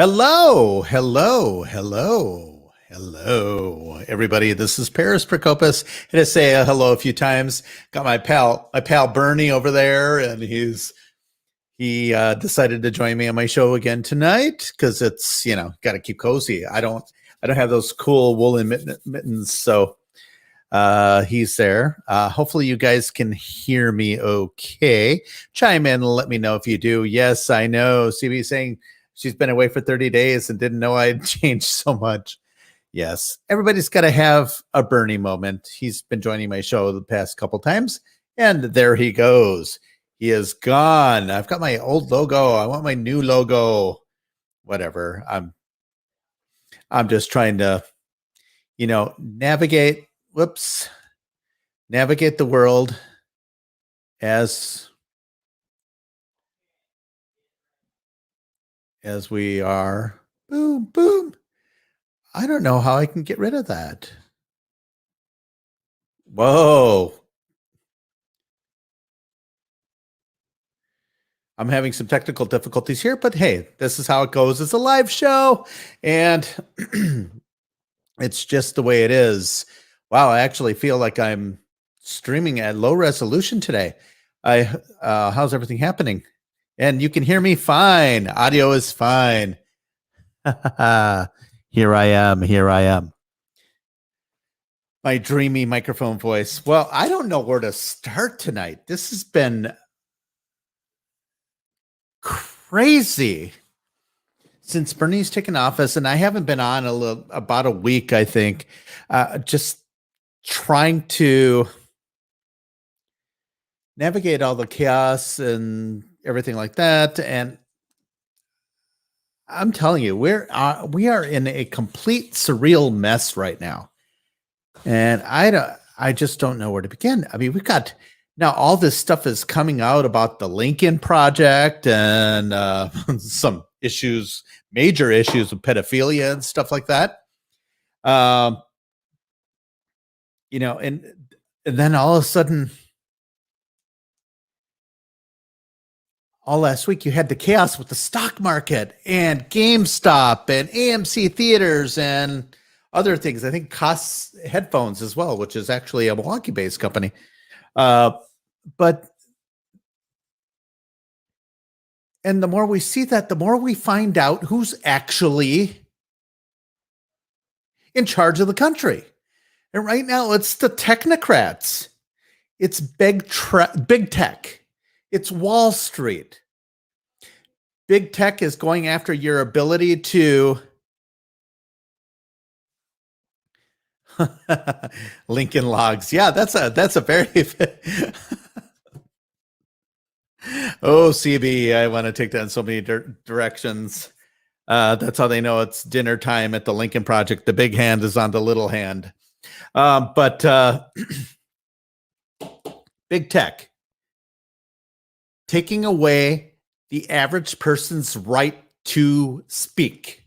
Hello, everybody. This is Paris Prokopis. Had to say hello a few times. Got my pal Bernie over there, and he decided to join me on my show again tonight because it's got to keep cozy. I don't have those cool woolen mittens, so he's there. Hopefully, you guys can hear me okay. Chime in and let me know if you do. Yes, I know. CB saying she's been away for 30 days and didn't know I'd changed so much. Yes, everybody's got to have a Bernie moment. He's been joining my show the past couple times, and there he goes. He is gone. I've got my old logo. I want my new logo. Whatever. I'm just trying to, navigate. Whoops. Navigate the world as we are. Boom, boom. I don't know how I can get rid of that. Whoa. I'm having some technical difficulties here, but hey, this is how it goes. It's a live show, and it's just the way it is. Wow, I actually feel like I'm streaming at low resolution today. How's everything happening? And you can hear me fine. Audio is fine. Here I am. My dreamy microphone voice. Well, I don't know where to start tonight. This has been crazy since Bernie's taken office, and I haven't been on about a week, I think, just trying to navigate all the chaos and everything like that. And I'm telling you, we are in a complete surreal mess right now, and I just don't know where to begin. I mean, we've got now all this stuff is coming out about the Lincoln Project and some issues, major issues of pedophilia and stuff like that. And then all of a sudden, all last week you had the chaos with the stock market and GameStop and AMC theaters and other things. I think Koss headphones as well, which is actually a Milwaukee-based company. And the more we see that, the more we find out who's actually in charge of the country. And right now, it's the technocrats. It's big tech. It's Wall Street. Big tech is going after your ability to Lincoln Logs. Yeah, that's a very Oh, CB, I want to take that in so many directions. That's how they know it's dinner time at the Lincoln Project. The big hand is on the little hand. But big tech taking away the average person's right to speak.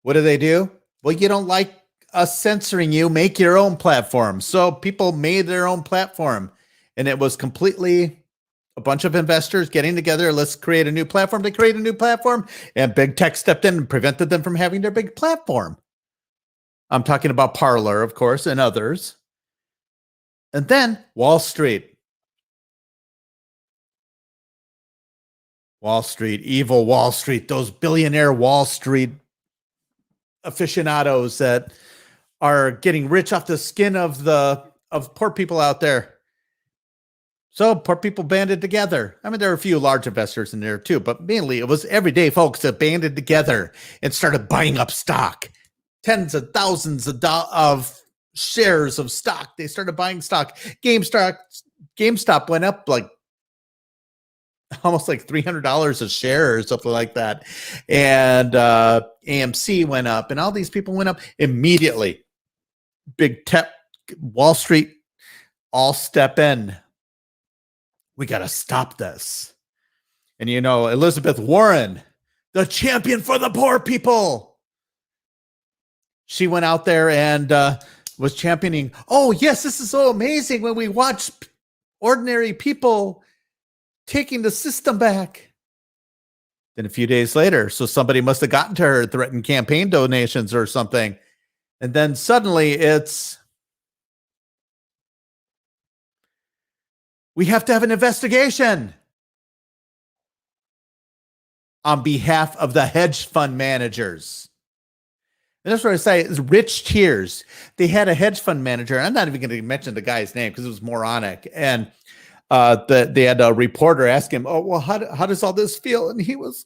What do? Well, you don't like us censoring you, make your own platform. So people made their own platform, and it was completely a bunch of investors getting together. Let's create a new platform. They create a new platform, and big tech stepped in and prevented them from having their big platform. I'm talking about Parler, of course, and others. And then Wall Street. Evil Wall Street, those billionaire Wall Street aficionados that are getting rich off the skin of poor people out there. So poor people banded together. I mean, there are a few large investors in there too, but mainly it was everyday folks that banded together and started buying up stock. Tens of thousands of shares of stock. They started buying stock. GameStop went up like almost like $300 a share or something like that. And AMC went up, and all these people went up immediately. Big tech, Wall Street, all step in. We got to stop this. And Elizabeth Warren, the champion for the poor people, she went out there and was championing, oh, yes, this is so amazing when we watch ordinary people taking the system back. Then a few days later, so somebody must have gotten to her, threatened campaign donations or something. And then suddenly it's, we have to have an investigation on behalf of the hedge fund managers. And that's what I say is rich tears. They had a hedge fund manager. I'm not even going to mention the guy's name because it was moronic. And they had a reporter ask him, "Oh, well, how does all this feel?" And he was,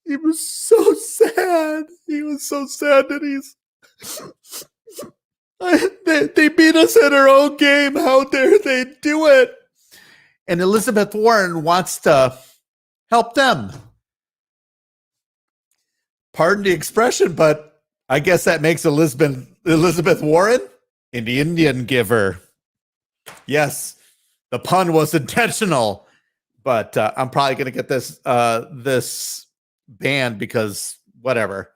he was so sad. He was so sad that they beat us at our own game. How dare they do it? And Elizabeth Warren wants to help them. Pardon the expression, but I guess that makes Elizabeth Warren an Indian giver. Yes, the pun was intentional, but I'm probably going to get this banned because whatever.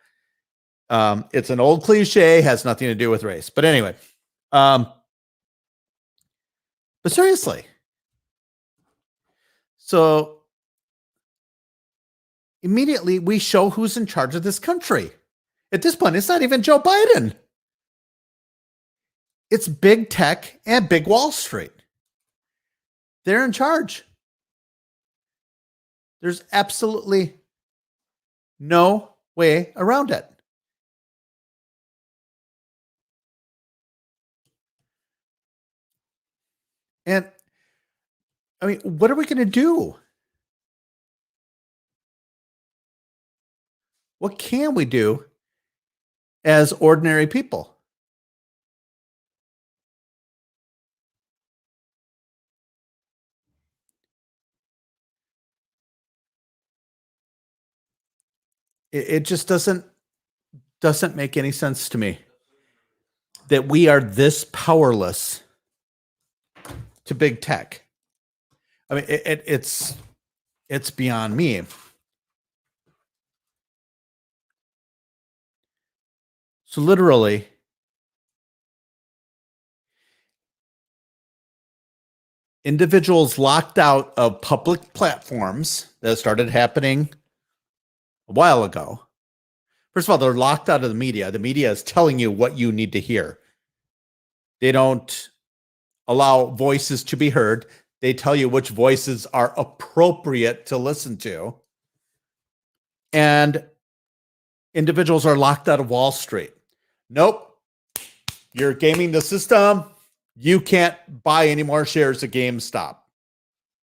It's an old cliche, has nothing to do with race. But anyway, but seriously, so immediately we show who's in charge of this country. At this point, it's not even Joe Biden. It's big tech and big Wall Street. They're in charge. There's absolutely no way around it. And I mean, what are we going to do? What can we do as ordinary people? It just doesn't make any sense to me that we are this powerless to big tech. I mean, it's beyond me. So literally, individuals locked out of public platforms that started happening a while ago. First of all, they're locked out of the media. The media is telling you what you need to hear. They don't allow voices to be heard. They tell you which voices are appropriate to listen to. And individuals are locked out of Wall Street. Nope. You're gaming the system. You can't buy any more shares of GameStop.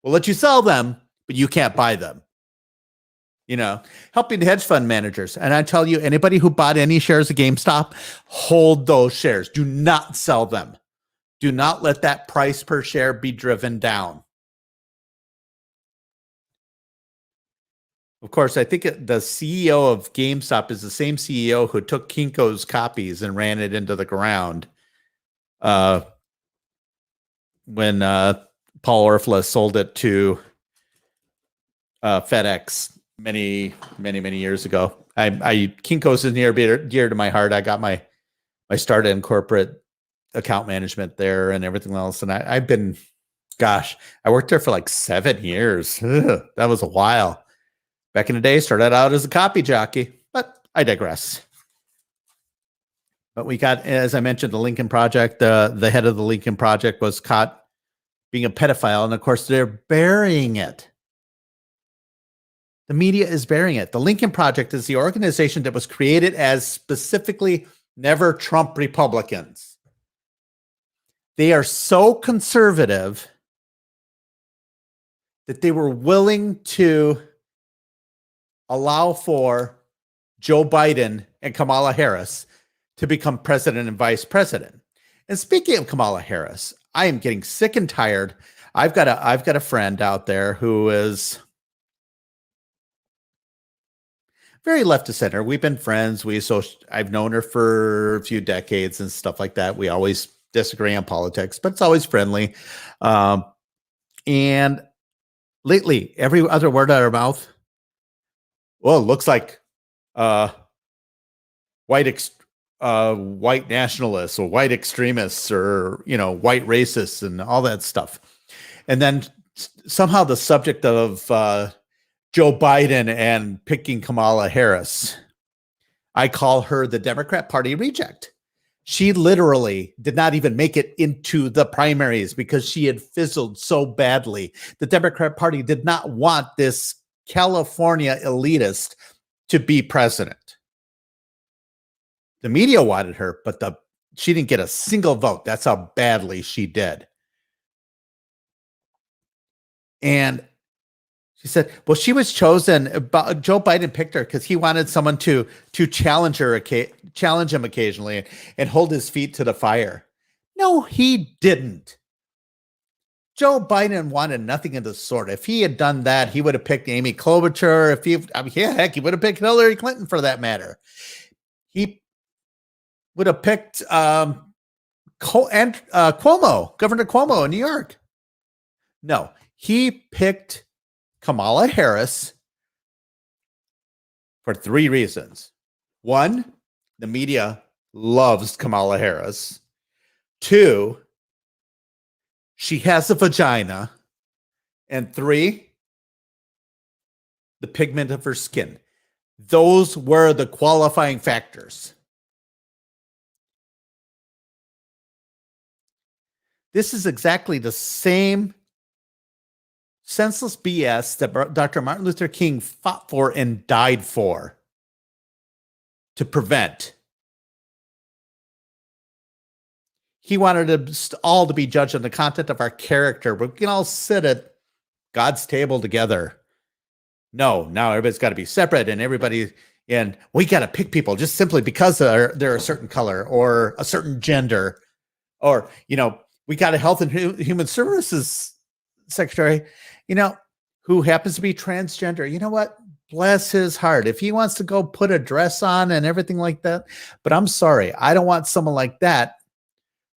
We'll let you sell them, but you can't buy them. You know, helping hedge fund managers. And I tell you, anybody who bought any shares of GameStop, hold those shares. Do not sell them. Do not let that price per share be driven down. Of course, I think the CEO of GameStop is the same CEO who took Kinko's copies and ran it into the ground when Paul Orfalea sold it to FedEx many years ago. Kinko's is near dear to my heart. I got my start in corporate account management there and everything else. And I've been, gosh, I worked there for like 7 years. Ugh, that was a while. Back in the day, started out as a copy jockey, but I digress. But we got, as I mentioned, the Lincoln Project. The head of the Lincoln Project was caught being a pedophile. And of course, they're burying it. The media is burying it. The Lincoln Project is the organization that was created as specifically Never Trump Republicans. They are so conservative that they were willing to allow for Joe Biden and Kamala Harris to become president and vice president. And speaking of Kamala Harris, I am getting sick and tired. I've got a friend out there who is very left of center. We've been friends. I've known her for a few decades and stuff like that. We always disagree on politics, but it's always friendly. And lately, every other word out of her mouth, well, it looks like white nationalists or white extremists or, white racists and all that stuff. And then somehow the subject of Joe Biden and picking Kamala Harris. I call her the Democrat Party reject. She literally did not even make it into the primaries because she had fizzled so badly. The Democrat Party did not want this California elitist to be president. The media wanted her, but she didn't get a single vote. That's how badly she did. And she said, well, she was chosen. Joe Biden picked her because he wanted someone to challenge him occasionally and hold his feet to the fire. No, he didn't. Joe Biden wanted nothing of the sort. If he had done that, he would have picked Amy Klobuchar. He would have picked Hillary Clinton for that matter. He would have picked Cuomo, Governor Cuomo in New York. No, he picked Kamala Harris for 3 reasons. 1, the media loves Kamala Harris. 2, she has a vagina. And 3, the pigment of her skin. Those were the qualifying factors. This is exactly the same senseless BS that Dr. Martin Luther King fought for and died for to prevent. He wanted us all to be judged on the content of our character. We can all sit at God's table together. No, now everybody's got to be separate, and we got to pick people just simply because they're a certain color or a certain gender, or we got a Health and Human Services secretary, who happens to be transgender. You know what? Bless his heart. If he wants to go put a dress on and everything like that, but I'm sorry, I don't want someone like that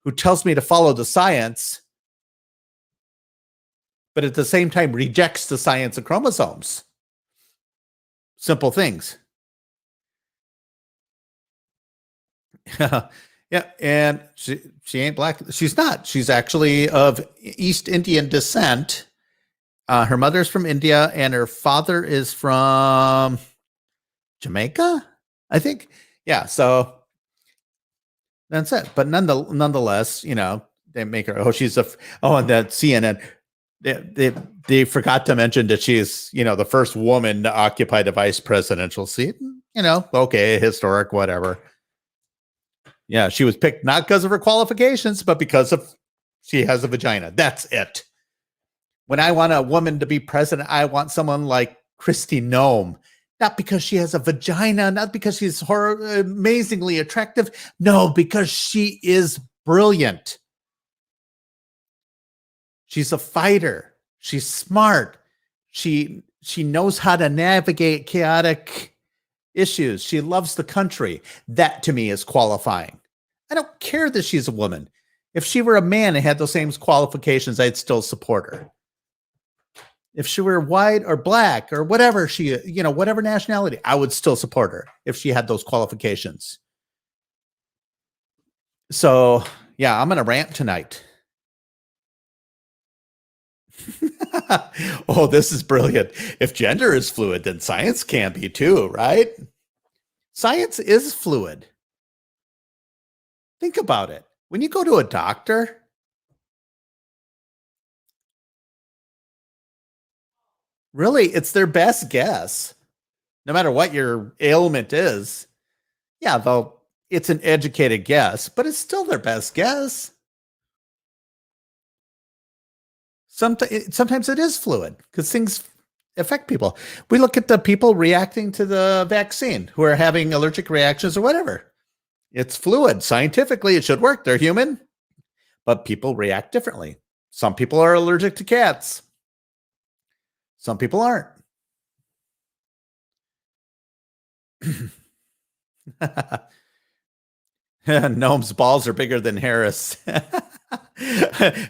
who tells me to follow the science, but at the same time rejects the science of chromosomes. Simple things. Yeah, and she ain't black. She's not. She's actually of East Indian descent. Her mother's from India, and her father is from Jamaica, I think. Yeah, so that's it. But nonetheless, they make her. And that CNN. They forgot to mention that she's the first woman to occupy the vice presidential seat. Okay, historic, whatever. Yeah, she was picked not because of her qualifications, but because she has a vagina. That's it. When I want a woman to be president, I want someone like Kristi Noem, not because she has a vagina, not because she's amazingly attractive. No, because she is brilliant. She's a fighter. She's smart. She knows how to navigate chaotic issues. She loves the country. That to me is qualifying. I don't care that she's a woman. If she were a man and had those same qualifications, I'd still support her. If she were white or black or whatever whatever nationality, I would still support her if she had those qualifications. So, yeah, I'm going to rant tonight. Oh, this is brilliant. If gender is fluid, then science can be too, right? Science is fluid. Think about it. When you go to a doctor, really, it's their best guess. No matter what your ailment is. Yeah, though it's an educated guess, but it's still their best guess. Sometimes it is fluid because things affect people. We look at the people reacting to the vaccine who are having allergic reactions or whatever. It's fluid. Scientifically, it should work. They're human, but people react differently. Some people are allergic to cats. Some people aren't. Noam's balls are bigger than Harris.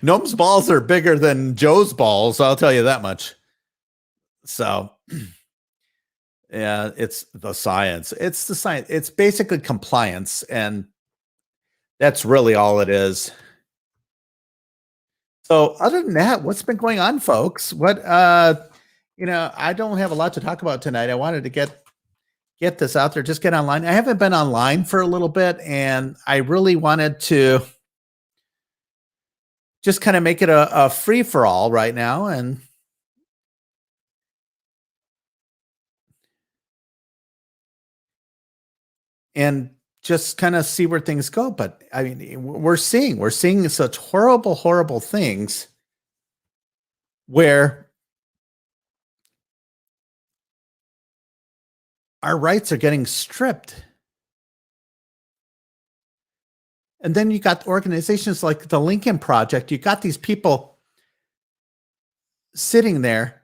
Noam's balls are bigger than Joe's balls. I'll tell you that much. So, yeah, it's the science. It's the science. It's basically compliance, and that's really all it is. So, other than that, what's been going on, folks? What I don't have a lot to talk about tonight. I wanted to get this out there, just get online. I haven't been online for a little bit, and I really wanted to just kind of make it a free for all right now, and just kind of see where things go. But I mean, we're seeing such horrible, horrible things where our rights are getting stripped. And then you got organizations like the Lincoln Project. You got these people sitting there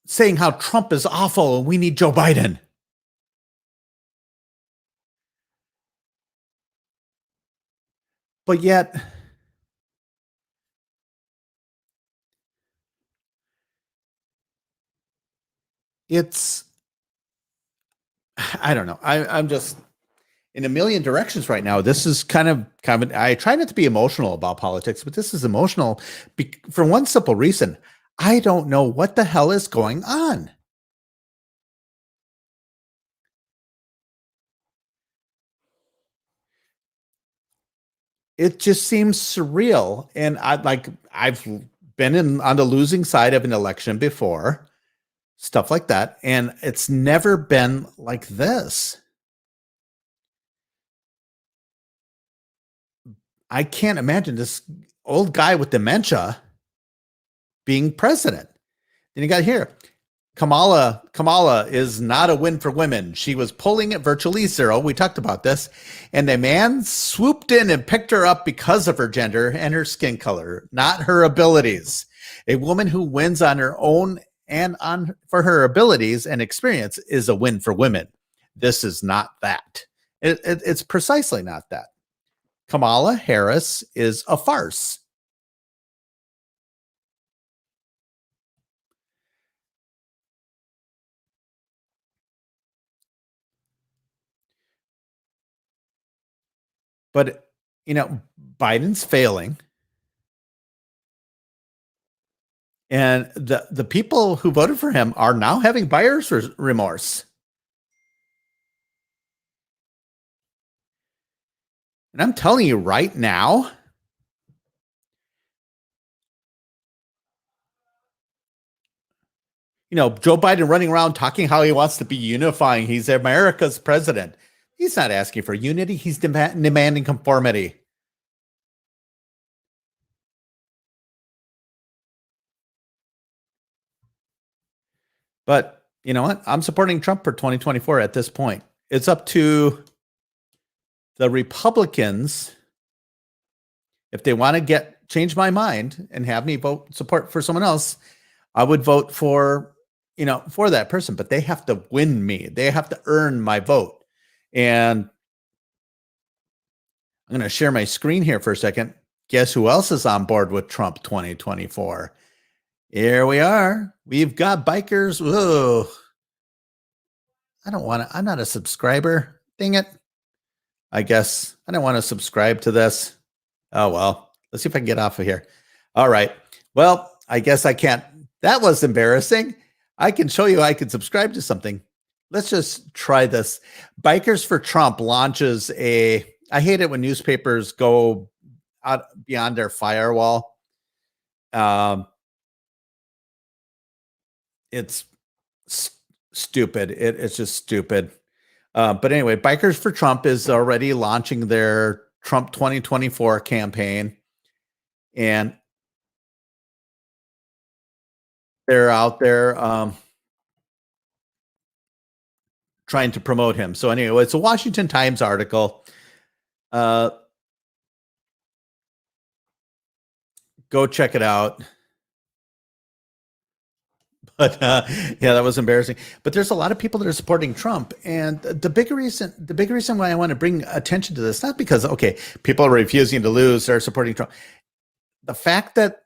saying how Trump is awful and we need Joe Biden. But yet, I don't know. I'm just in a million directions right now. This is kind of, I try not to be emotional about politics, but this is emotional for one simple reason. I don't know what the hell is going on. It just seems surreal. And I've been on the losing side of an election before, stuff like that. And it's never been like this. I can't imagine this old guy with dementia being president. Then you got here, Kamala is not a win for women. She was polling at virtually zero. We talked about this. And a man swooped in and picked her up because of her gender and her skin color, not her abilities. A woman who wins on her own and for her abilities and experience is a win for women. This is not that. It's precisely not that. Kamala Harris is a farce. But, Biden's failing. And the people who voted for him are now having buyer's remorse. And I'm telling you right now, Joe Biden running around talking how he wants to be unifying. He's America's president. He's not asking for unity. He's demanding conformity. But you know what? I'm supporting Trump for 2024 at this point. It's up to the Republicans if they want to change my mind and have me vote support for someone else. I would vote for that person, but they have to win me. They have to earn my vote. And I'm going to share my screen here for a second. Guess who else is on board with Trump 2024? Here we are. We've got bikers. Whoa. I'm not a subscriber. Dang it. I guess I don't want to subscribe to this. Oh, well, let's see if I can get off of here. All right. Well, I guess I can't. That was embarrassing. I can show you I can subscribe to something. Let's just try this. Bikers for Trump launches I hate it when newspapers go out beyond their firewall. It's stupid. It's just stupid. But anyway, Bikers for Trump is already launching their Trump 2024 campaign. And they're out there trying to promote him. So anyway, it's a Washington Times article. Go check it out. But yeah, that was embarrassing. But there's a lot of people that are supporting Trump, and the big reason why I want to bring attention to this, not because people are refusing to lose, they're supporting Trump. The fact that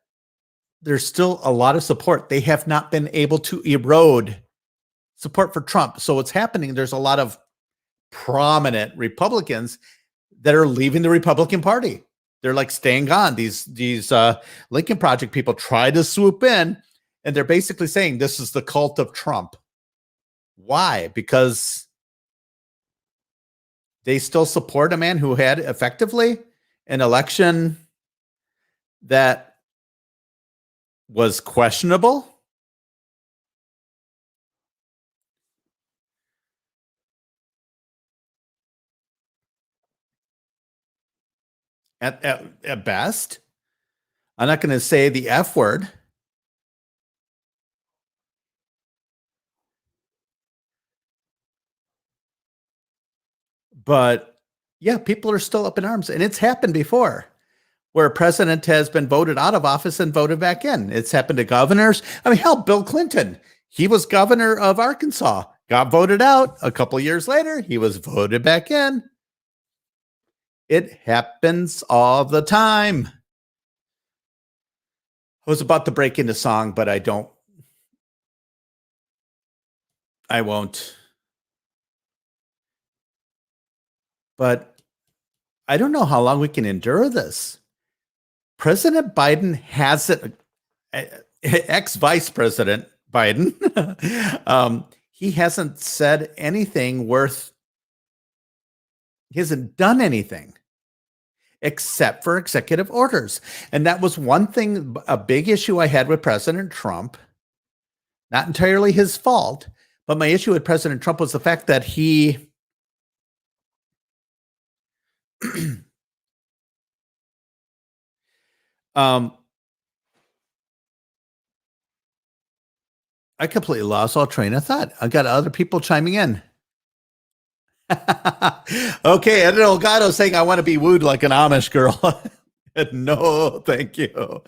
there's still a lot of support, they have not been able to erode support for Trump. So what's happening? There's a lot of prominent Republicans that are leaving the Republican Party. They're like staying on. These Lincoln Project people try to swoop in, and they're basically saying this is the cult of Trump. Why? Because they still support a man who had effectively an election that was questionable. At best. I'm not going to say the F word. But yeah, people are still up in arms. And it's happened before where a president has been voted out of office and voted back in. It's happened to governors. I mean, hell, Bill Clinton, he was governor of Arkansas, got voted out. A couple years later, he was voted back in. It happens all the time. I was about to break into song, but I won't. But I don't know how long we can endure this. President Biden hasn't, ex-Vice President Biden, he hasn't said anything worth, he hasn't done anything except for executive orders. And that was one thing, a big issue I had with President Trump, not entirely his fault, but my issue with President Trump was the fact that he I completely lost all train of thought. I got other people chiming in. Okay, Ed Delgado saying I want to be wooed like an Amish girl. No, thank you.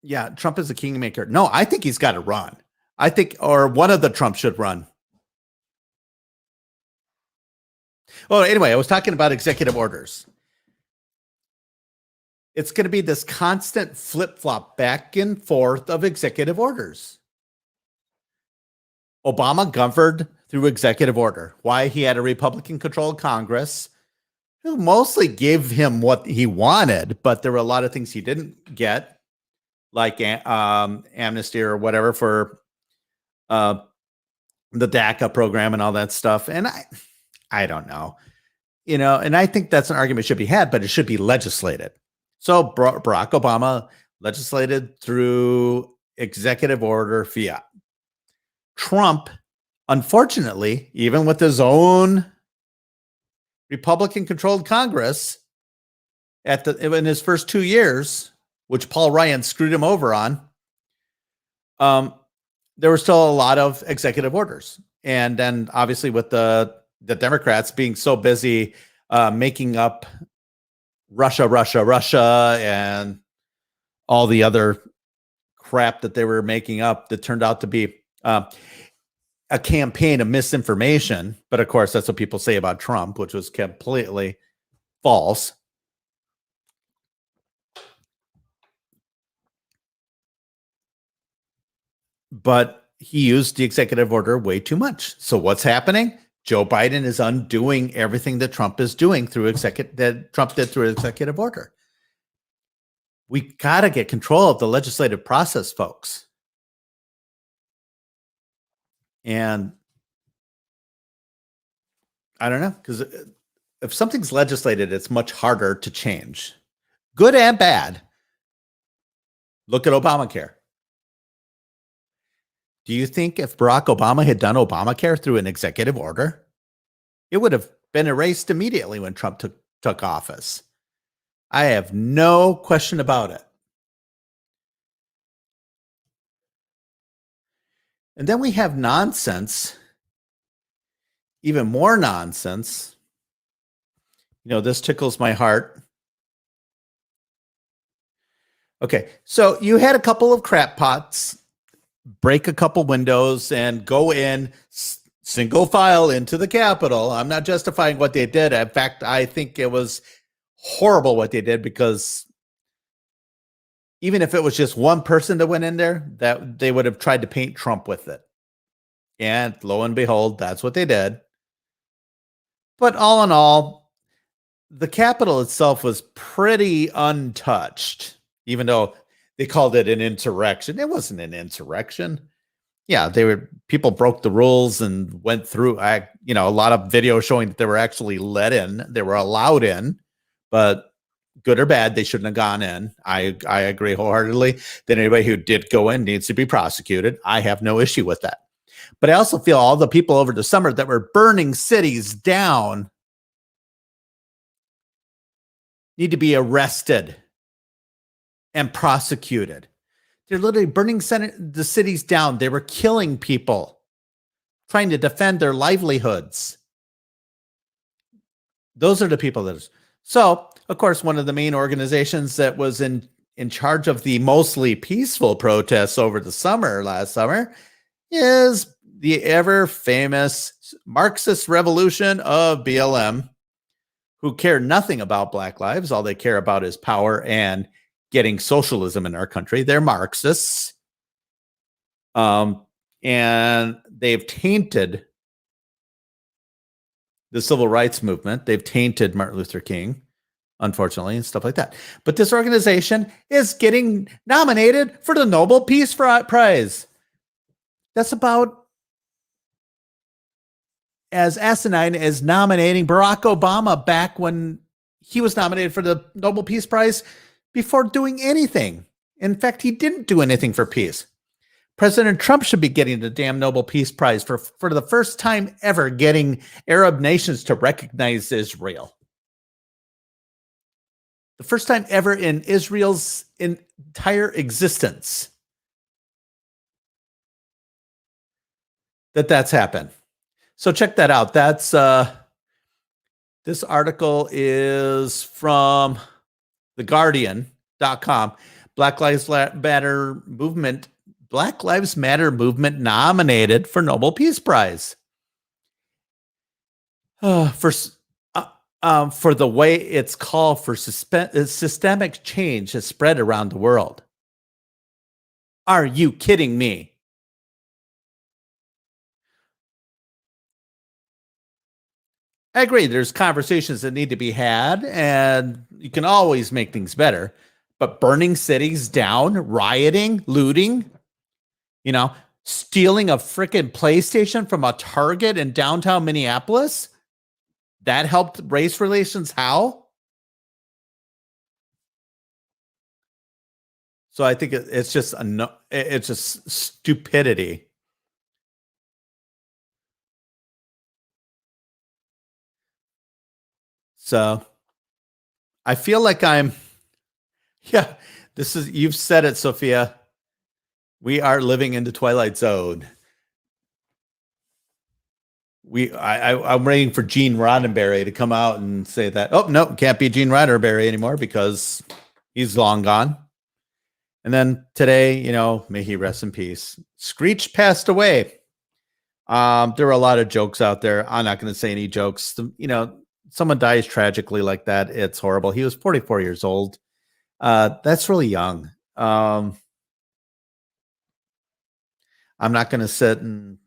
Yeah, Trump is a kingmaker. No, I think he's got to run. I think, or one of the Trumps should run. Well, anyway, I was talking about executive orders. It's going to be this constant flip-flop back and forth of executive orders. Obama governed through executive order. Why? He had a Republican-controlled Congress who mostly gave him what he wanted, but there were a lot of things he didn't get, like amnesty or whatever for the DACA program and all that stuff. And I don't know, and I think that's an argument should be had, but it should be legislated. So Barack Obama legislated through executive order fiat. Trump, unfortunately, even with his own Republican-controlled Congress in his first 2 years, which Paul Ryan screwed him over on, there were still a lot of executive orders. And then obviously with the Democrats being so busy making up Russia, and all the other crap that they were making up that turned out to be a campaign of misinformation. But of course, that's what people say about Trump, which was completely false. But he used the executive order way too much. So what's happening? Joe Biden is undoing everything that Trump is doing that Trump did through executive order. We got to get control of the legislative process, folks. And I don't know, because if something's legislated, it's much harder to change, good and bad. Look at Obamacare. Do you think if Barack Obama had done Obamacare through an executive order, it would have been erased immediately when Trump took office? I have no question about it. And then we have nonsense, even more nonsense. This tickles my heart. Okay, so you had a couple of crap pots break a couple windows and go in single file into the Capitol. I'm not justifying what they did. In fact, I think it was horrible what they did, because even if it was just one person that went in there, that they would have tried to paint Trump with it. And lo and behold, that's what they did. But all in all, the Capitol itself was pretty untouched, even though they called it an insurrection. It wasn't an insurrection. Yeah, people broke the rules and went through. A lot of video showing that they were actually let in. They were allowed in, but good or bad, they shouldn't have gone in. I agree wholeheartedly that anybody who did go in needs to be prosecuted. I have no issue with that. But I also feel all the people over the summer that were burning cities down need to be arrested and prosecuted. They're literally burning the cities down. They were killing people, trying to defend their livelihoods. Those are the people that. So, of course, one of the main organizations that was in charge of the mostly peaceful protests over the last summer, is the ever famous Marxist revolution of BLM, who care nothing about Black lives. All they care about is power and getting socialism in our country. They're Marxists. And they've tainted the civil rights movement. They've tainted Martin Luther King, unfortunately, and stuff like that. But this organization is getting nominated for the Nobel Peace Prize. That's about as asinine as nominating Barack Obama back when he was nominated for the Nobel Peace Prize before doing anything. In fact, he didn't do anything for peace. President Trump should be getting the damn Nobel Peace Prize for the first time ever getting Arab nations to recognize Israel. The first time ever in Israel's entire existence that's happened. So check that out. That's this article is from theguardian.com. Black Lives Matter movement nominated for Nobel Peace Prize. For the way its call for systemic change has spread around the world. Are you kidding me? I agree. There's conversations that need to be had, and you can always make things better. But burning cities down, rioting, looting, stealing a freaking PlayStation from a Target in downtown Minneapolis, that helped race relations how? So I think it's just stupidity. So I feel like you've said it, Sophia. We are living in the Twilight Zone. I'm waiting for Gene Roddenberry to come out and say that, oh, no, can't be Gene Roddenberry anymore because he's long gone. And then today, may he rest in peace. Screech passed away. There were a lot of jokes out there. I'm not going to say any jokes. Someone dies tragically like that. It's horrible. He was 44 years old. That's really young. I'm not going to sit and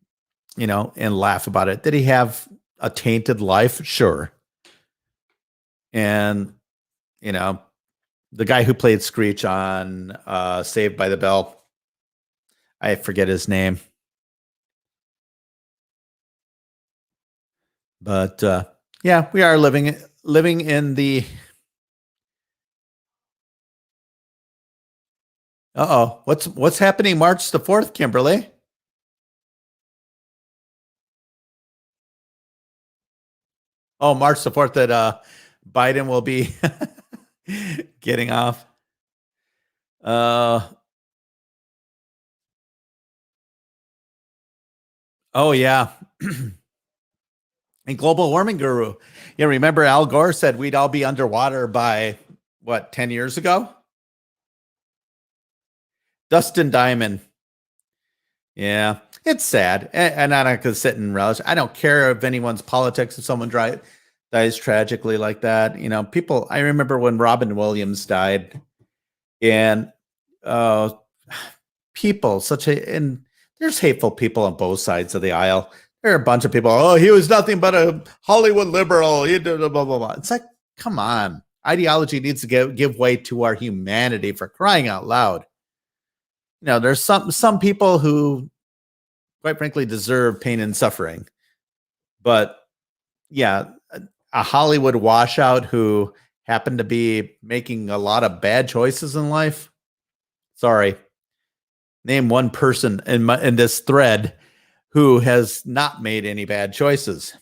laugh about it. Did he have a tainted life? Sure. And, the guy who played Screech on Saved by the Bell, I forget his name. But yeah, we are living in the. What's happening March the 4th, Kimberly? Oh, March the 4th that Biden will be getting off. Oh yeah. And global warming guru. Yeah, remember Al Gore said we'd all be underwater by 10 years ago? Dustin Diamond. Yeah, it's sad. And I'm not going to sit and relish. I don't care if anyone's politics, if someone dies tragically like that. People, I remember when Robin Williams died, and people, and there's hateful people on both sides of the aisle. There are a bunch of people, he was nothing but a Hollywood liberal. He did blah, blah, blah. It's like, come on. Ideology needs to give way to our humanity, for crying out loud. There's some people who, quite frankly, deserve pain and suffering. But yeah, a Hollywood washout who happened to be making a lot of bad choices in life. Sorry. Name one person in this thread who has not made any bad choices.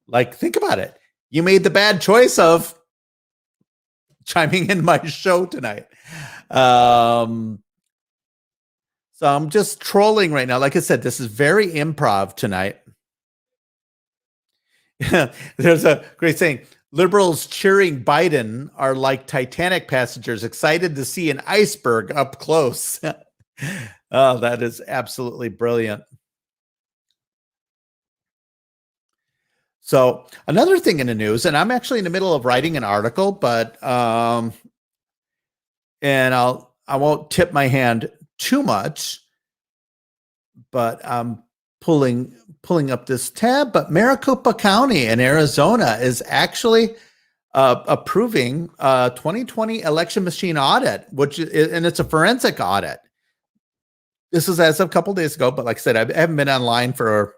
Like, think about it. You made the bad choice of chiming in my show tonight. So I'm just trolling right now. Like I said, this is very improv tonight. There's a great saying. Liberals cheering Biden are like Titanic passengers excited to see an iceberg up close. Oh, that is absolutely brilliant. So another thing in the news, and I'm actually in the middle of writing an article, but and I won't tip my hand too much, but I'm pulling up this tab. But Maricopa County in Arizona is actually approving a 2020 election machine audit, and it's a forensic audit. This is as of a couple of days ago, but like I said, I haven't been online for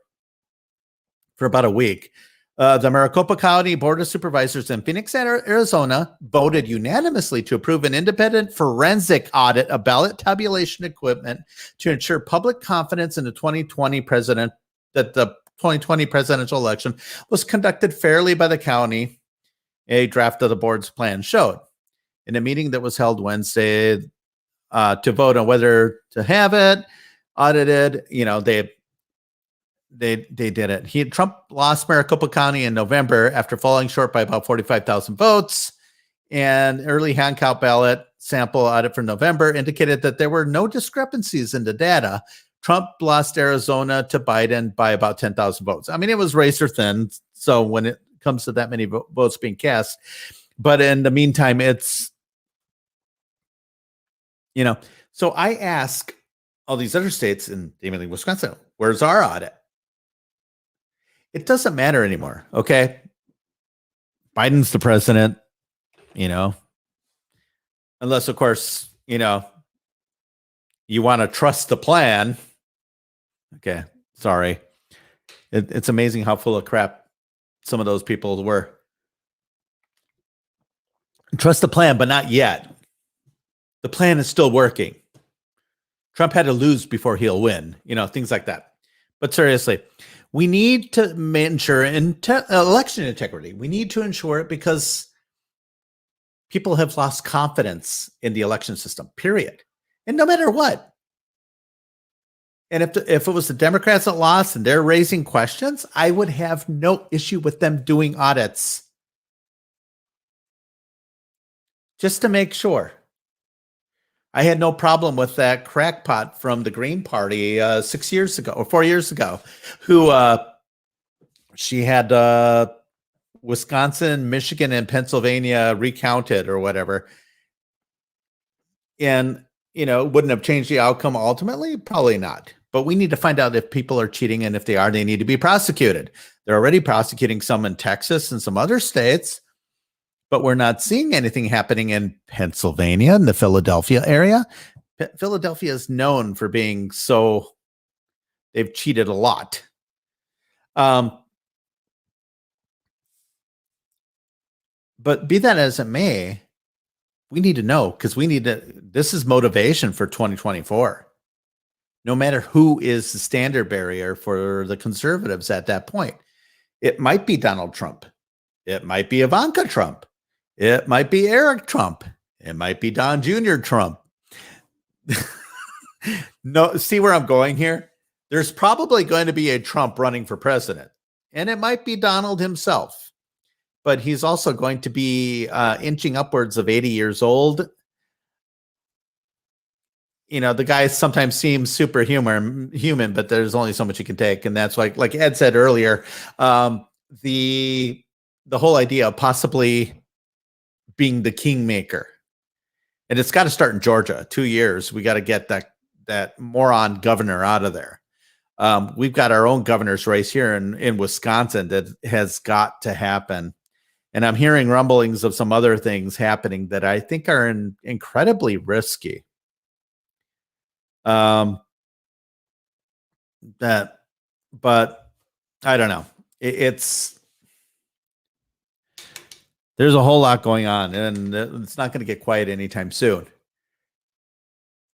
about a week. The Maricopa County Board of Supervisors in Phoenix, Arizona, voted unanimously to approve an independent forensic audit of ballot tabulation equipment to ensure public confidence in the 2020 presidential election was conducted fairly by the county. A draft of the board's plan showed. In a meeting that was held Wednesday to vote on whether to have it audited, they did it. Trump lost Maricopa County in November after falling short by about 45,000 votes. And early hand count ballot sample audit for November indicated that there were no discrepancies in the data. Trump lost Arizona to Biden by about 10,000 votes. I mean, it was razor thin. So when it comes to that many votes being cast, but in the meantime, it's, so I ask all these other states, and even Wisconsin, where's our audit? It doesn't matter anymore. Okay. Biden's the president, unless of course, you want to trust the plan. Okay. Sorry. It's amazing how full of crap some of those people were. Trust the plan, but not yet. The plan is still working. Trump had to lose before he'll win, things like that. But seriously, we need to ensure election integrity. We need to ensure it because people have lost confidence in the election system, period. And no matter what. And if it was the Democrats that lost and they're raising questions, I would have no issue with them doing audits. Just to make sure. I had no problem with that crackpot from the Green Party 6 years ago or 4 years ago, who she had Wisconsin, Michigan, and Pennsylvania recounted or whatever. And, wouldn't have changed the outcome ultimately? Probably not. But we need to find out if people are cheating, and if they are, they need to be prosecuted. They're already prosecuting some in Texas and some other states. But we're not seeing anything happening in Pennsylvania, in the Philadelphia area. Philadelphia is known for being they've cheated a lot. But be that as it may, we need to know, because this is motivation for 2024. No matter who is the standard bearer for the conservatives at that point. It might be Donald Trump. It might be Ivanka Trump. It might be Eric Trump. It might be Don Jr. Trump. No, see where I'm going here? There's probably going to be a Trump running for president, and it might be Donald himself, but he's also going to be inching upwards of 80 years old. The guy sometimes seems superhuman, but there's only so much you can take. And that's like Ed said earlier, the whole idea of possibly being the kingmaker. And it's got to start in Georgia. 2 years. We got to get that moron governor out of there. We've got our own governor's race here in Wisconsin that has got to happen. And I'm hearing rumblings of some other things happening that I think are incredibly risky. But I don't know. It's there's a whole lot going on, and it's not going to get quiet anytime soon.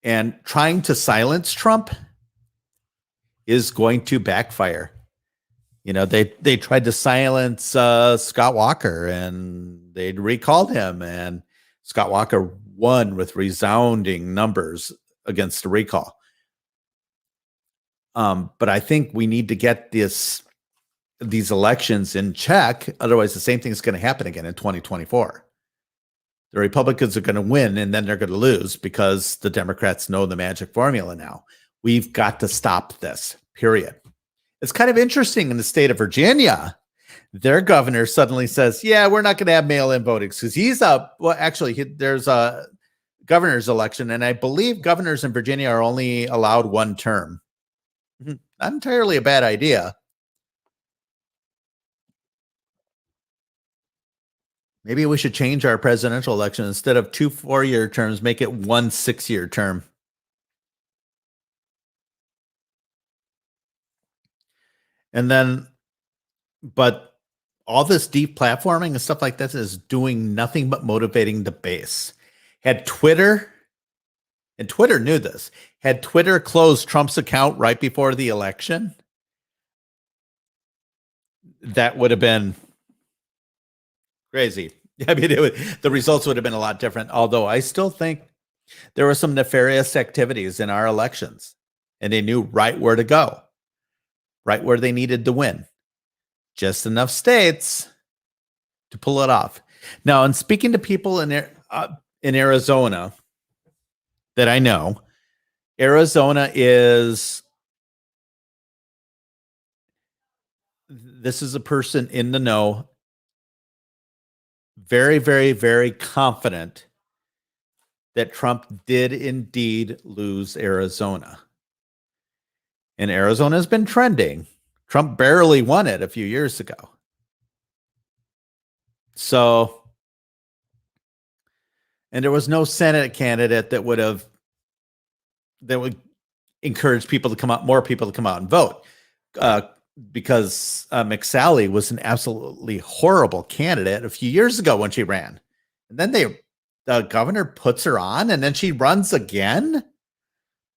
And trying to silence Trump is going to backfire. They tried to silence Scott Walker, and they recalled him, and Scott Walker won with resounding numbers against the recall. But I think we need to get these elections in check. Otherwise, the same thing is going to happen again in 2024. The Republicans are going to win, and then they're going to lose because the Democrats know the magic formula now. We've got to stop this, period. It's kind of interesting in the state of Virginia. Their governor suddenly says, yeah, we're not going to have mail-in voting because there's a governor's election, and I believe governors in Virginia are only allowed one term. Not entirely a bad idea. Maybe we should change our presidential election. Instead of 2 4-year terms, make it 1 6-year term. And then, but all this deplatforming and stuff like that is doing nothing but motivating the base. Had Twitter, and Twitter knew this, had Twitter closed Trump's account right before the election, that would have been crazy. I mean, the results would have been a lot different. Although I still think there were some nefarious activities in our elections, and they knew right where to go, right where they needed to win. Just enough states to pull it off. Now, in speaking to people in Arizona that I know, Arizona is, this is a person in the know, very, very, very confident that Trump did indeed lose Arizona. And Arizona has been trending. Trump barely won it a few years ago. So, and there was no Senate candidate that would encourage people to come out, more people to come out and vote, because McSally was an absolutely horrible candidate a few years ago when she ran. And then the governor puts her on, and then she runs again.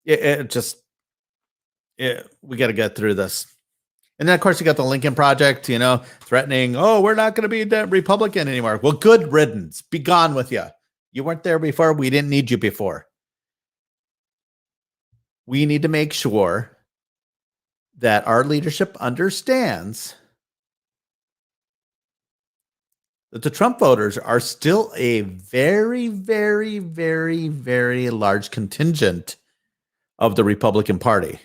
We got to get through this. And then, of course, you got the Lincoln Project, threatening, oh, we're not going to be that Republican anymore. Well, good riddance. Be gone with you. You weren't there before. We didn't need you before. We need to make sure that our leadership understands that the Trump voters are still a very, very, very, very large contingent of the Republican Party.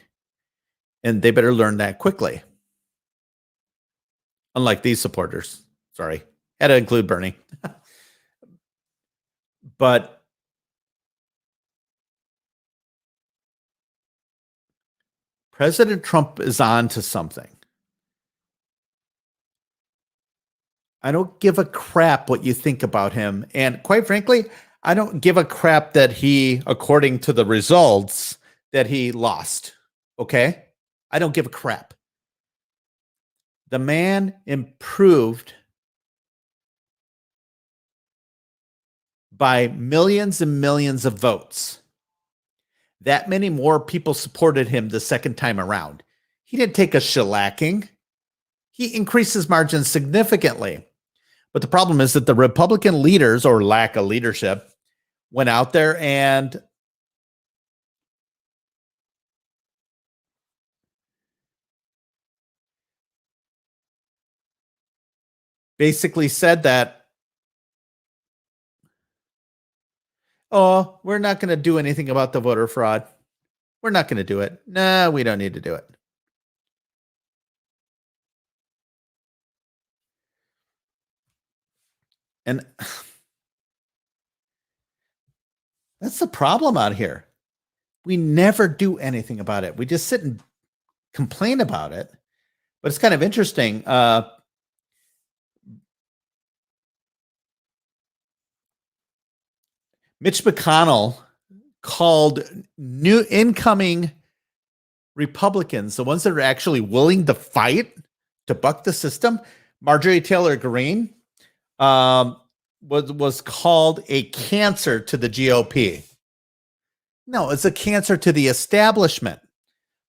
And they better learn that quickly. Unlike these supporters. Sorry. Had to include Bernie. But President Trump is on to something. I don't give a crap what you think about him. And quite frankly, I don't give a crap that he, according to the results, that he lost. Okay? I don't give a crap. The man improved by millions and millions of votes. That many more people supported him the second time around. He didn't take a shellacking. He increased his margins significantly. But the problem is that the Republican leaders, or lack of leadership, went out there and basically said that, oh, we're not going to do anything about the voter fraud. We're not going to do it. No, we don't need to do it. And that's the problem out here. We never do anything about it. We just sit and complain about it. But it's kind of interesting. Mitch McConnell called new incoming Republicans, the ones that are actually willing to fight to buck the system. Marjorie Taylor Greene was called a cancer to the GOP. No, it's a cancer to the establishment.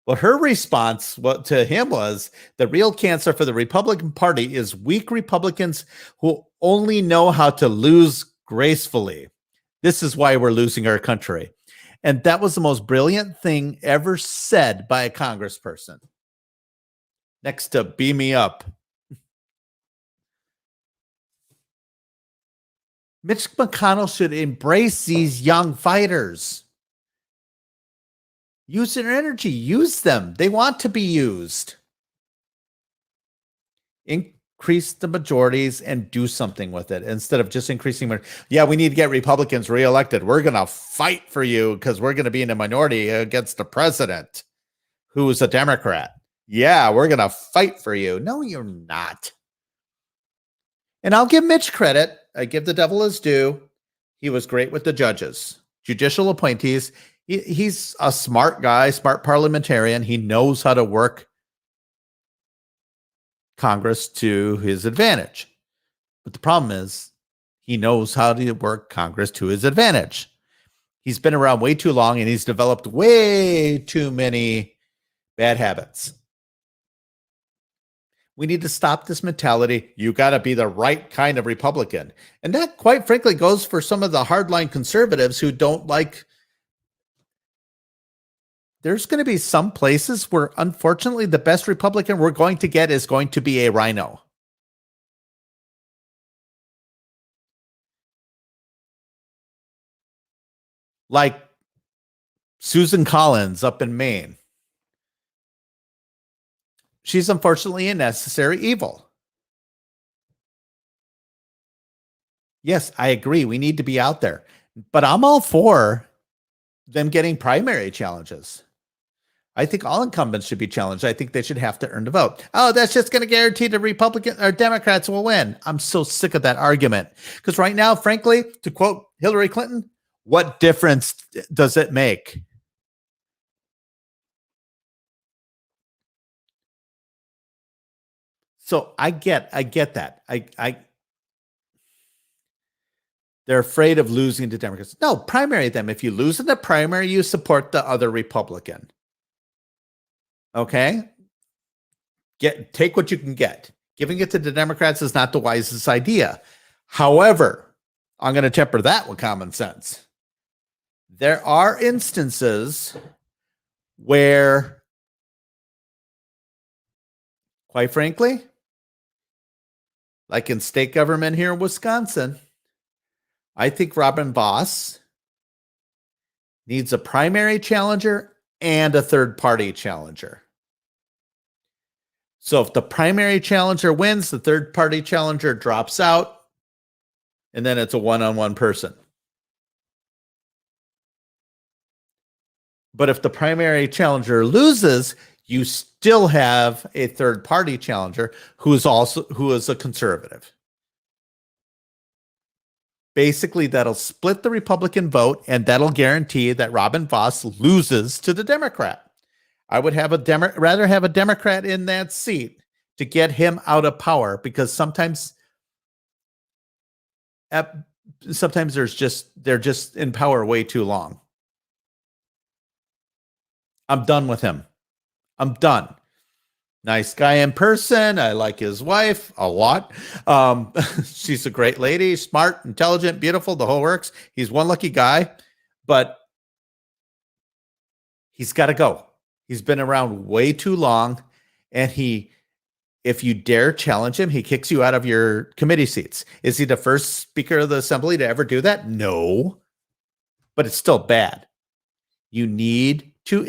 Well, her response to him was the real cancer for the Republican Party is weak Republicans who only know how to lose gracefully. This is why we're losing our country. And that was the most brilliant thing ever said by a congressperson. Next to beam me up. Mitch McConnell should embrace these young fighters. Use their energy. Use them. They want to be used. Increase the majorities and do something with it instead of just increasing. Yeah, we need to get Republicans reelected. We're going to fight for you because we're going to be in a minority against the president who's a Democrat. Yeah, we're going to fight for you. No, you're not. And I'll give Mitch credit. I give the devil his due. He was great with the judges, judicial appointees. He's a smart guy, smart parliamentarian. He knows how to work Congress to his advantage. But the problem is he knows how to work Congress to his advantage. He's been around way too long and he's developed way too many bad habits. We need to stop this mentality. You got to be the right kind of Republican. And that, quite frankly, goes for some of the hardline conservatives who don't like. There's going to be some places where, unfortunately, the best Republican we're going to get is going to be a rhino. Like Susan Collins up in Maine. She's unfortunately a necessary evil. Yes, I agree. We need to be out there. But I'm all for them getting primary challenges. I think all incumbents should be challenged. I think they should have to earn the vote. Oh, that's just going to guarantee the Republican or Democrats will win. I'm so sick of that argument. Because right now, frankly, to quote Hillary Clinton, what difference does it make? So I get that. They're afraid of losing to Democrats. No, primary them. If you lose in the primary, you support the other Republican. Okay? Take what you can get. Giving it to the Democrats is not the wisest idea. However, I'm going to temper that with common sense. There are instances where, quite frankly, like in state government here in Wisconsin, I think Robin Vos needs a primary challenger and a third-party challenger. So if the primary challenger wins, the third-party challenger drops out, and then it's a one-on-one person. But if the primary challenger loses, you still have a third-party challenger who is a conservative. Basically, that'll split the Republican vote, and that'll guarantee that Robin Vos loses to the Democrat. I would have rather have a Democrat in that seat to get him out of power, because sometimes they're just in power way too long. I'm done with him. I'm done. Nice guy in person. I like his wife a lot. She's a great lady, smart, intelligent, beautiful, the whole works. He's one lucky guy, but he's got to go. He's been around way too long, and if you dare challenge him, he kicks you out of your committee seats. Is he the first Speaker of the Assembly to ever do that? No, but it's still bad. You need to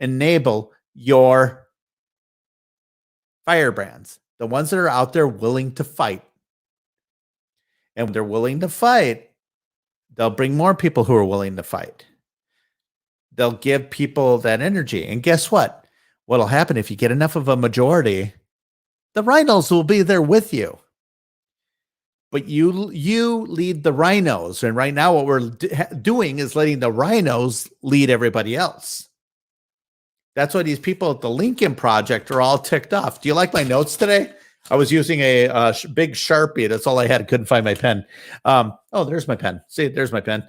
enable your firebrands, the ones that are out there willing to fight. And when they're willing to fight, they'll bring more people who are willing to fight. They'll give people that energy. And guess what? What'll happen if you get enough of a majority? The rhinos will be there with you. but you lead the rhinos. And right now what we're doing is letting the rhinos lead everybody else. That's why these people at the Lincoln Project are all ticked off. Do you like my notes today? I was using a big Sharpie. That's all I had. Couldn't find my pen. Oh, there's my pen. See, there's my pen.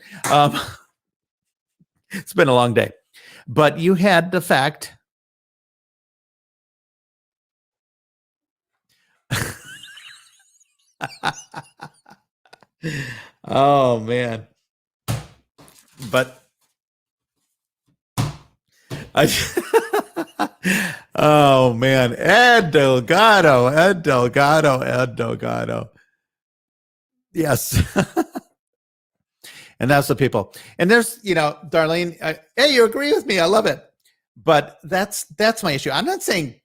It's been a long day. But you had the fact. Oh, man. But oh man, Ed Delgado. Yes. And that's the people. And there's, Darlene, hey, you agree with me. I love it. But that's my issue. I'm not saying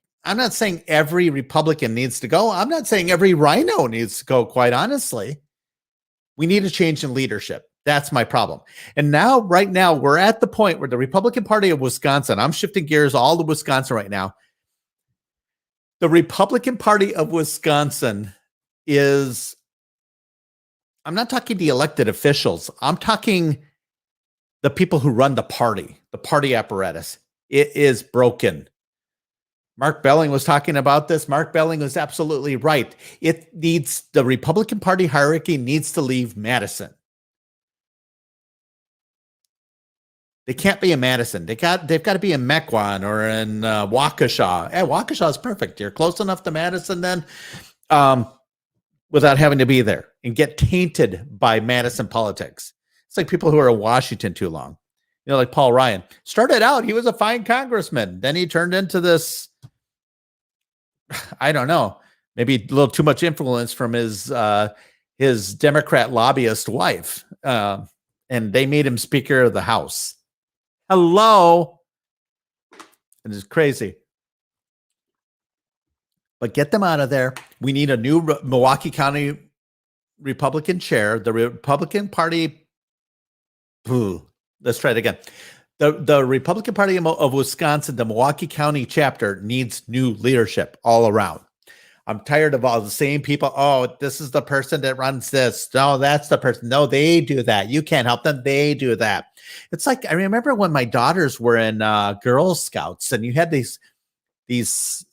every Republican needs to go. I'm not saying every rhino needs to go, quite honestly. We need a change in leadership. That's my problem. And right now, we're at the point where the Republican Party of Wisconsin, I'm shifting gears all to Wisconsin right now. The Republican Party of Wisconsin is, I'm not talking the elected officials. I'm talking the people who run the party apparatus. It is broken. Mark Belling was talking about this. Mark Belling was absolutely right. The Republican Party hierarchy needs to leave Madison. They can't be in Madison. They've got to be in Mequon or in Waukesha. Waukesha is perfect. You're close enough to Madison then, without having to be there and get tainted by Madison politics. It's like people who are in Washington too long. Like Paul Ryan. Started out, he was a fine congressman. Then he turned into this, I don't know, maybe a little too much influence from his Democrat lobbyist wife. And they made him Speaker of the House. Hello. It is crazy. But get them out of there. We need a new Milwaukee County Republican chair. The Republican Party. Let's try it again. The Republican Party of Wisconsin, the Milwaukee County chapter, needs new leadership all around. I'm tired of all the same people. Oh, this is the person that runs this. No, that's the person. No, they do that. You can't help them. They do that. It's like, I remember when my daughters were in Girl Scouts, and you had these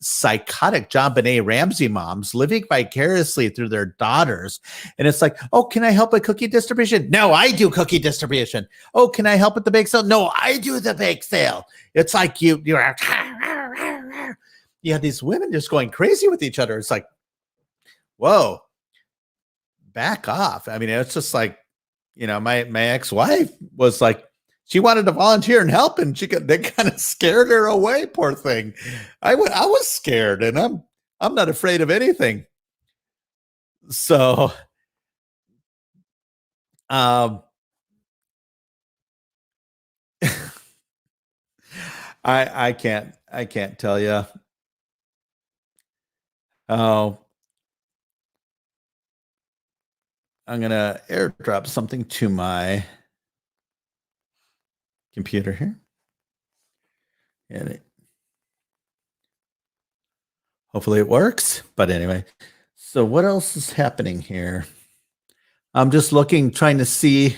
psychotic JonBenét Ramsey moms living vicariously through their daughters. And it's like, oh, can I help with cookie distribution? No, I do cookie distribution. Oh, can I help with the bake sale? No, I do the bake sale. It's like you have these women just going crazy with each other. It's like, whoa, back off. I mean, it's just like, my ex-wife was like, she wanted to volunteer and help, and they kind of scared her away. Poor thing. I was scared, and I'm not afraid of anything. So, I can't tell you. Oh, I'm gonna airdrop something to my computer here. And hopefully it works. But anyway, so what else is happening here? I'm just looking, trying to see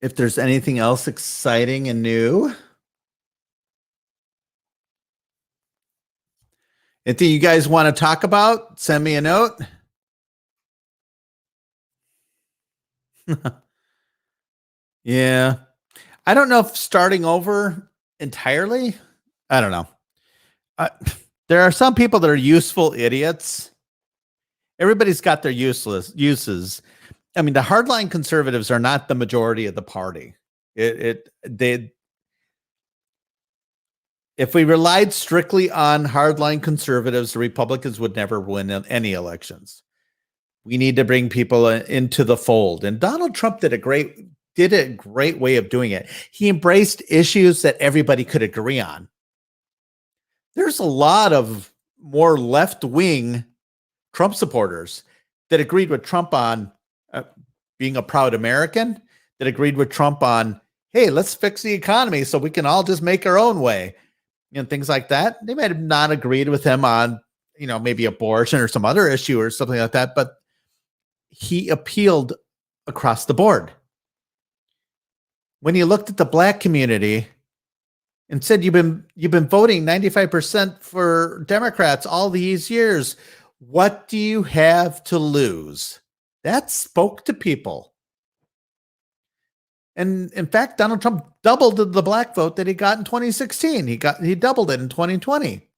if there's anything else exciting and new. Anything you guys want to talk about? Send me a note. Yeah. I don't know if starting over entirely. I don't know. There are some people that are useful idiots. Everybody's got their uses. I mean, the hardline conservatives are not the majority of the party. If we relied strictly on hardline conservatives, the Republicans would never win any elections. We need to bring people into the fold. And Donald Trump did a great way of doing it. He embraced issues that everybody could agree on. There's a lot of more left-wing Trump supporters that agreed with Trump on being a proud American, that agreed with Trump on, hey, let's fix the economy so we can all just make our own way, and things like that. They might have not agreed with him on maybe abortion or some other issue or something like that, but he appealed across the board. When he looked at the black community and said, you've been voting 95% for Democrats all these years. What do you have to lose? That spoke to people. And in fact, Donald Trump doubled the black vote that he got in 2016. He doubled it in 2020.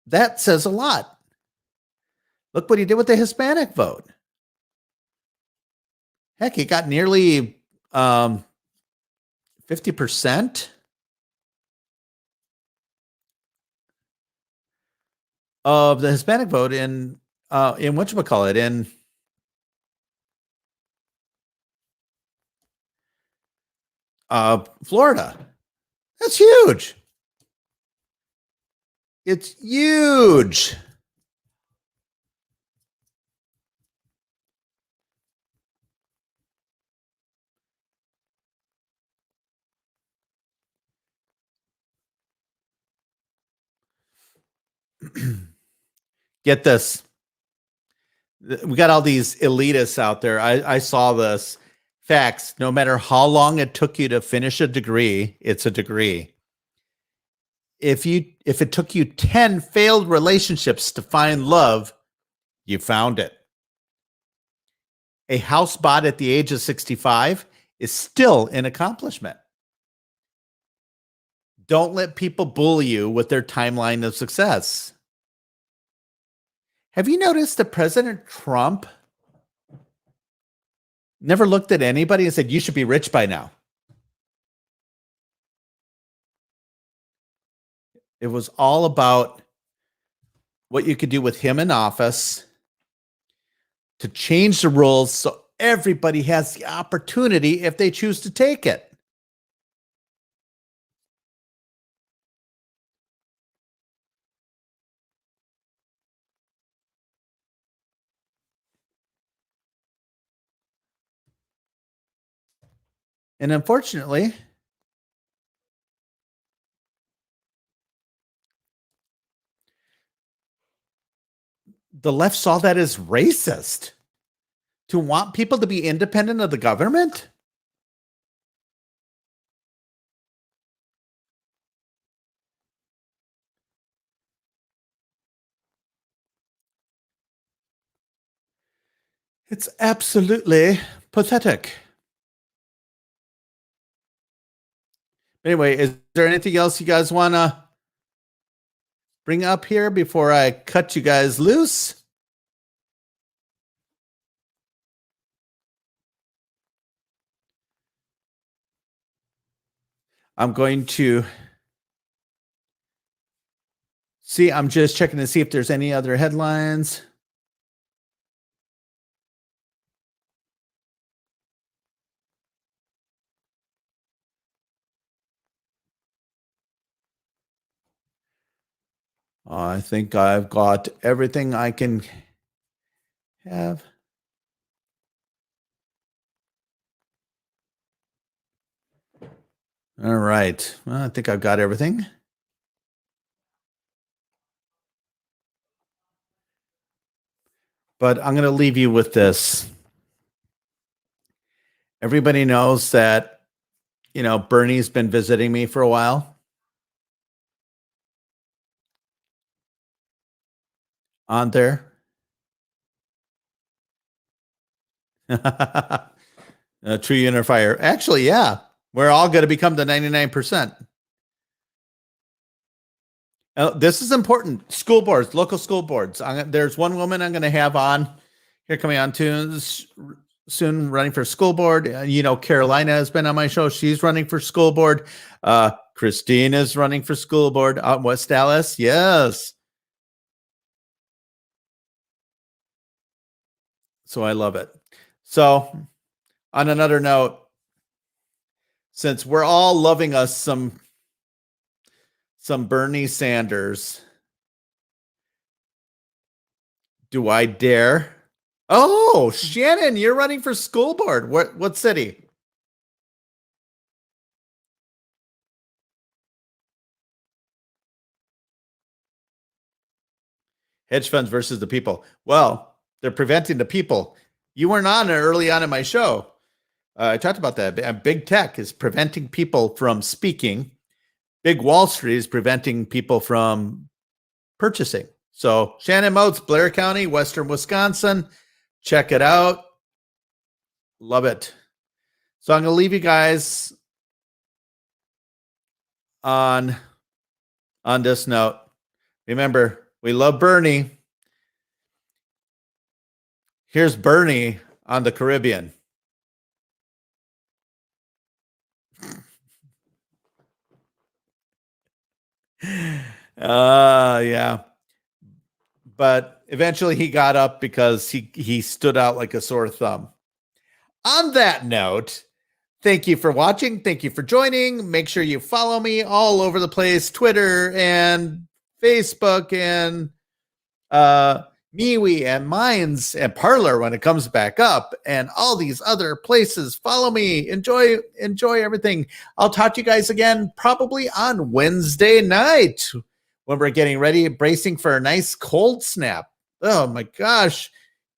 That says a lot. Look what he did with the Hispanic vote. Heck, he got nearly 50% of the Hispanic vote in whatchamacallit, in Florida. That's huge. It's huge. Get this. We got all these elitists out there. I saw this. Facts. No matter how long it took you to finish a degree, it's a degree. If it took you 10 failed relationships to find love, you found it. A house bought at the age of 65 is still an accomplishment. Don't let people bully you with their timeline of success. Have you noticed that President Trump never looked at anybody and said, you should be rich by now? It was all about what you could do with him in office to change the rules so everybody has the opportunity if they choose to take it. And unfortunately, the left saw that as racist. To want people to be independent of the government? It's absolutely pathetic. Anyway, is there anything else you guys want to bring up here before I cut you guys loose? I'm going to see. I'm just checking to see if there's any other headlines. I think I've got everything I can have. All right. Well, I think I've got everything. But I'm going to leave you with this. Everybody knows that, Bernie's been visiting me for a while. On there. A true unifier. Actually, yeah. We're all going to become the 99%. This is important. School boards, local school boards. There's one woman I'm going to have on here coming on soon, running for school board. Carolina has been on my show. She's running for school board. Christine is running for school board out in West Dallas. Yes. So I love it. So on another note, since we're all loving us some Bernie Sanders, do I dare? Oh, Shannon, you're running for school board. What city? Hedge funds versus the people. Well, they're preventing the people. You weren't on early on in my show. I talked about that. Big tech is preventing people from speaking. Big Wall Street is preventing people from purchasing. So Shannon Motes, Blair County, Western Wisconsin. Check it out. Love it. So I'm going to leave you guys on this note. Remember, we love Bernie. Here's Bernie on the Caribbean. Yeah. But eventually he got up because he stood out like a sore thumb. On that note, thank you for watching. Thank you for joining. Make sure you follow me all over the place, Twitter and Facebook and MeWe and Minds and Parler when it comes back up and all these other places. Follow me. Enjoy everything. I'll talk to you guys again probably on Wednesday night when we're getting ready, bracing for a nice cold snap. Oh my gosh.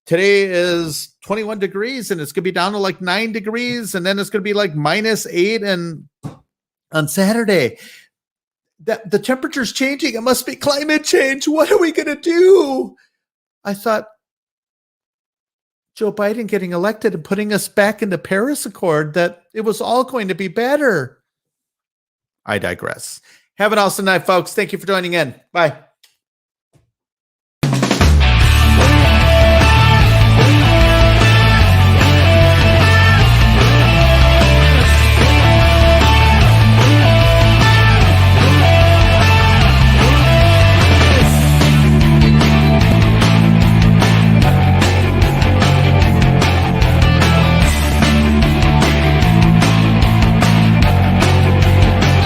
Today is 21 degrees and it's going to be down to like 9 degrees. And then it's going to be like -8 and on Saturday. The temperature's changing. It must be climate change. What are we going to do? I thought Joe Biden getting elected and putting us back in the Paris Accord, that it was all going to be better. I digress. Have an awesome night, folks. Thank you for joining in. Bye.